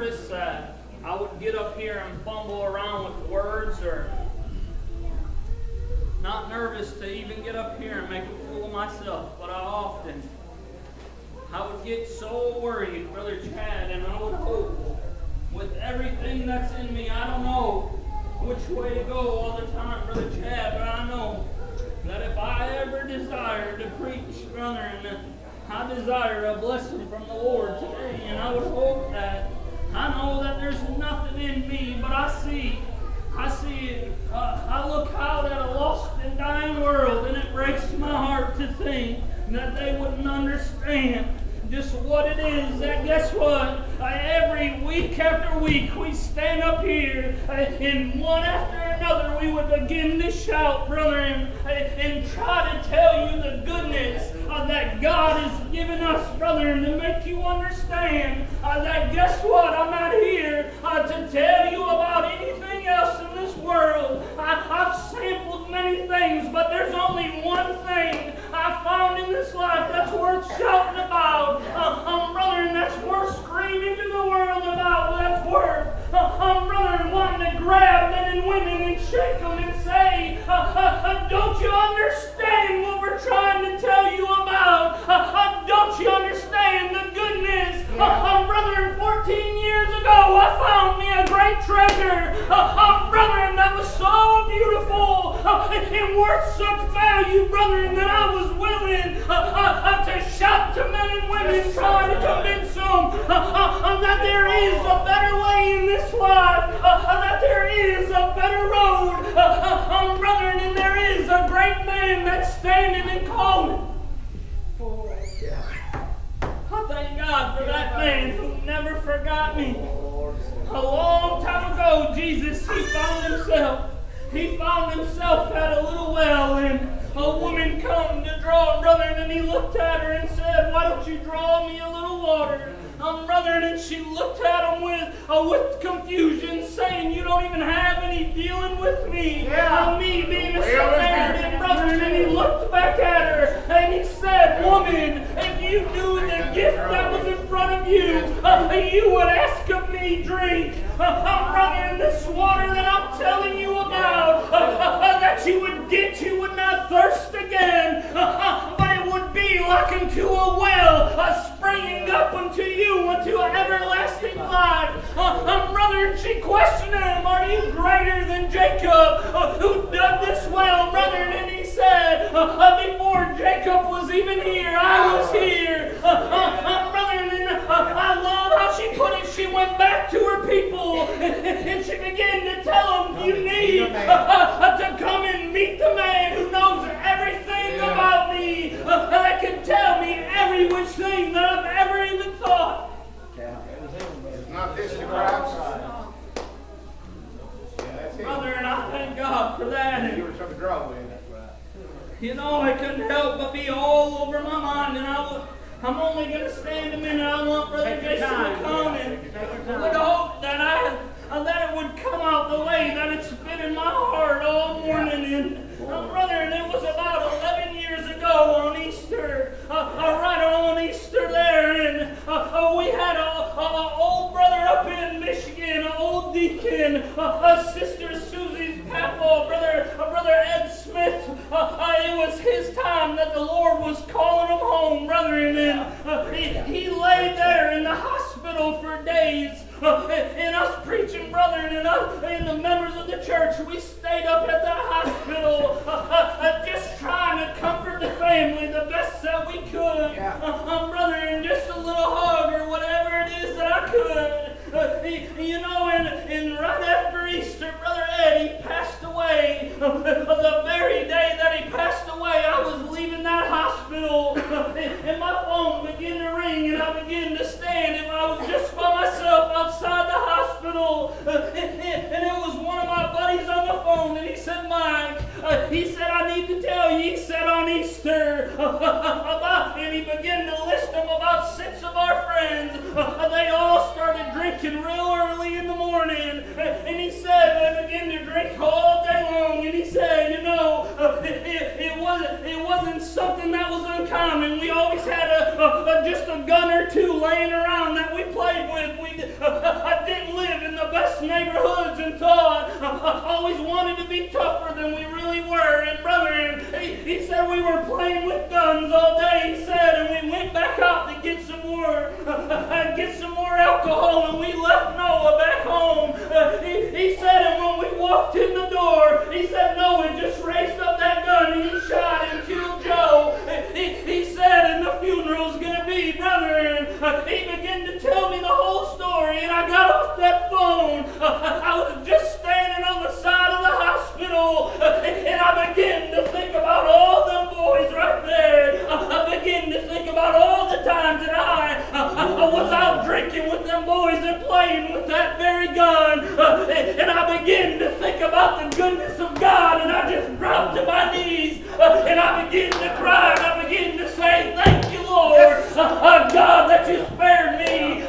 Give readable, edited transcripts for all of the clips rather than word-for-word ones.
nervous that I would get up here and fumble around with words, or not nervous to even get up here and make a fool of myself, but I would get so worried, Brother Chad, and I would hope with everything that's in me. I don't know which way to go all the time, Brother Chad, but I know that if I ever desire to preach, brother, and I desire a blessing from the Lord today, and I would hope that I know that there's nothing in me, but I look out at a lost and dying world, and it breaks my heart to think that they wouldn't understand just what it is. That guess what? Every week after week we stand up here, and one after another we would begin to shout, brother, and try to tell you the goodness that God has given us, brother, and to make you understand that guess what? I'm not here to tell you about anything else in this world. I've sampled many things, but there's only one thing I found in this life that's worth shouting about, brother, and that's worth screaming to the world about. That's worth, brother, wanting to grab men and women and shake them and say, don't you understand what we're trying to tell you about? Don't you understand the goodness? Brother, 14 years ago I found me a great treasure, brother, and that was so beautiful and worth such value, brother, and that I was willing to shout to men and women, trying to convince them that there is a better way in this life, that there is a better road, brother, and there is a great man that's standing and calling. I thank God for that man who never forgot me. A long time ago, Jesus, he found himself at a little well, and a woman come to draw him, brother, and then he looked at her and said, why don't you draw me a little water? Brother, and she looked at him with confusion, saying, you don't even have any dealing with me. Me being a Samaritan, brother, and then he looked back at her and he said, woman, if you knew the gift that was in front of you, you would ask of me drink. Brother, and this water that I'm telling you about, that you would get, you would not thirst again, but it would be like unto a well, springing up unto you, unto an everlasting life. Brother, and she questioned him, are you greater than Jacob, who dug this well, brother? And he said, before Jacob was even here, I was here. Brother, and then I love how she put it. She went back to her people, and she began to tell them, you need to come and meet the man who knows everything about me, that can tell me every which thing that I've ever even thought. Not this the Christ. Brother, and I thank God for that. And, you know, I couldn't help but be all over my mind, and I'm only going to stand a minute. I want Brother Jason to come, and I would hope that that it would come out the way that it's been in my heart all morning. And brother, and it was about 11 years ago on Easter, right on Easter there, and we had an old brother up in Michigan, an old deacon, Sister Susie's papa, brother Ed Smith. It was his time that the Lord was calling him home, brother, and then he lay there in the hospital for days. And us preaching, brother, and the members of the church, we stayed up at the hospital just trying to comfort the family the best that we could. Brother, and just a little hug or whatever it is that I could. You know, and right after Easter, Brother Ed, he passed away. The very day that he passed away, I was leaving that hospital, and my phone began to ring, and I began to stand, and I was just by myself outside the hospital, and it was one of my buddies on the phone, and he said, Mike, he said, I need to tell you, he said on Easter, and he began to list them about 6 of our friends. They all started drinking real early in the morning, and he said they began to drink all day long, and he said, you know, it wasn't something that was uncommon. We always had just a gun or two laying around that we played with. I didn't live in the best neighborhoods until I always wanted to be tougher than we really were. And brother, he said we were playing with guns all day, he said, and we went back out to get some more alcohol, and we left Noah back home. He said, and when we walked in the door, he said Noah just raised up that gun and he shot and killed Joe. He said, and the funeral's going to be, brother, and he began to tell me the whole story, and I got off that phone. I was just standing on the side of the hospital, and I began to think about all them boys right there. I began to think about all the times that I was out drinking with them boys and playing with that very gun, and I began to think about the goodness of God, and I just dropped to my knees, and I began to cry, and I began to say, thank you, Lord, God, that you spared me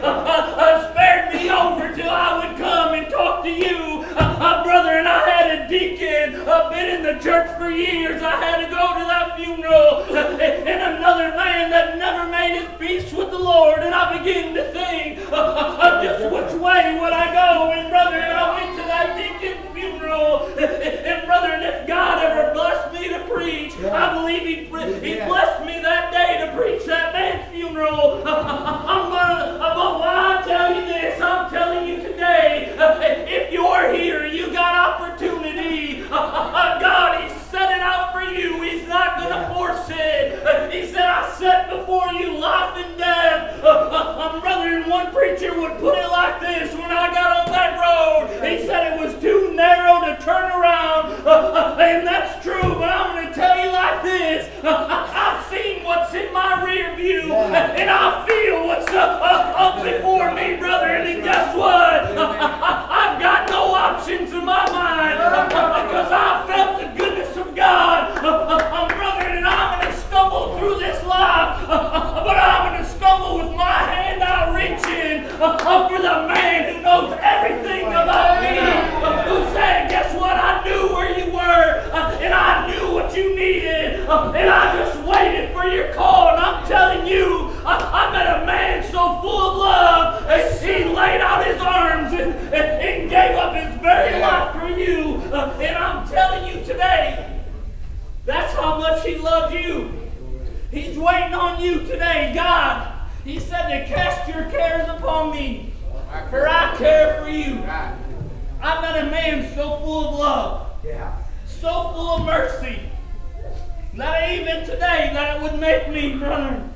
over till I would come and talk to you, brother. And I had a deacon, been in the church for years. I had to go to that funeral, and another man that never made his peace with the Lord, and I began to think, just which way would I go? And brother, and I went to that deacon's funeral, and brother, and if God ever blessed me to preach, I believe he blessed me that day to preach that man's funeral. Why I tell you this, I'm telling you today, if you're here, you got opportunity. God, He's set it out for you. He's not going to force it. He said, I set before you life and death. Brother, and one preacher would put it like this when I got on that road. He said it was too narrow to turn around. And that's true, but I'm going to tell you like this. I've seen what's in my rear view, and I feel what's up before me, brother. And guess what? I've got no options in my mind because I felt the goodness of God. Brother, and I'm going to stumble through this life, but I'm going to stumble with my hand out reaching for the man who knows everything about me, who said, guess what? I knew where you were, and I knew what you needed, and I just waited for your call. And I'm telling you, I met a man so full of love, he laid out his arms and gave up his very life for you. And I'm telling you today, that's how much he loved you. He's waiting on you today. God, He said to cast your cares upon me, for I care for you. I met a man so full of love, so full of mercy, that even today that it would make me, brother,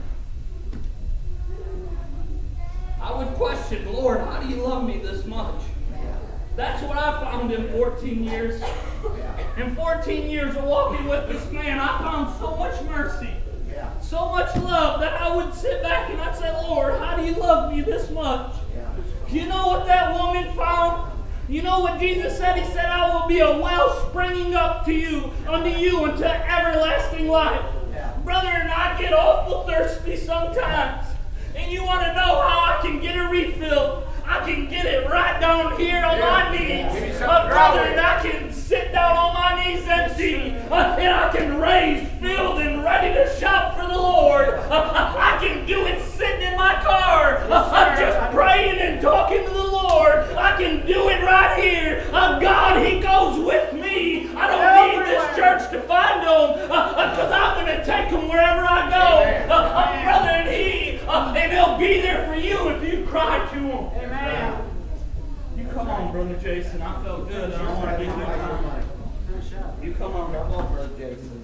I would question, Lord, how do you love me this much? That's what I found in 14 years. In 14 years of walking with this man, I found so much mercy, so much love, that I would sit back and I'd say, Lord, how do you love me this much? You know what that woman found? You know what Jesus said? He said, I will be a well springing up to you, unto you, unto everlasting life. Brother, and I get awful thirsty sometimes. And you want to know how I can get a refill? I can get it right down here on my knees. Brother, and I can sit down on my knees empty. And I can raise filled and ready to shout for the Lord. I can do it sitting in my car. Just praying and talking to the Lord. I can do it right here. God, He goes with me. I don't need this church to find Him, because I'm going to take Him wherever I go. Brother, and He'll be there for you if you cry to Him. Amen. You come on, Brother Jason. I felt good. I don't want to be too time. You come on, brother Jason.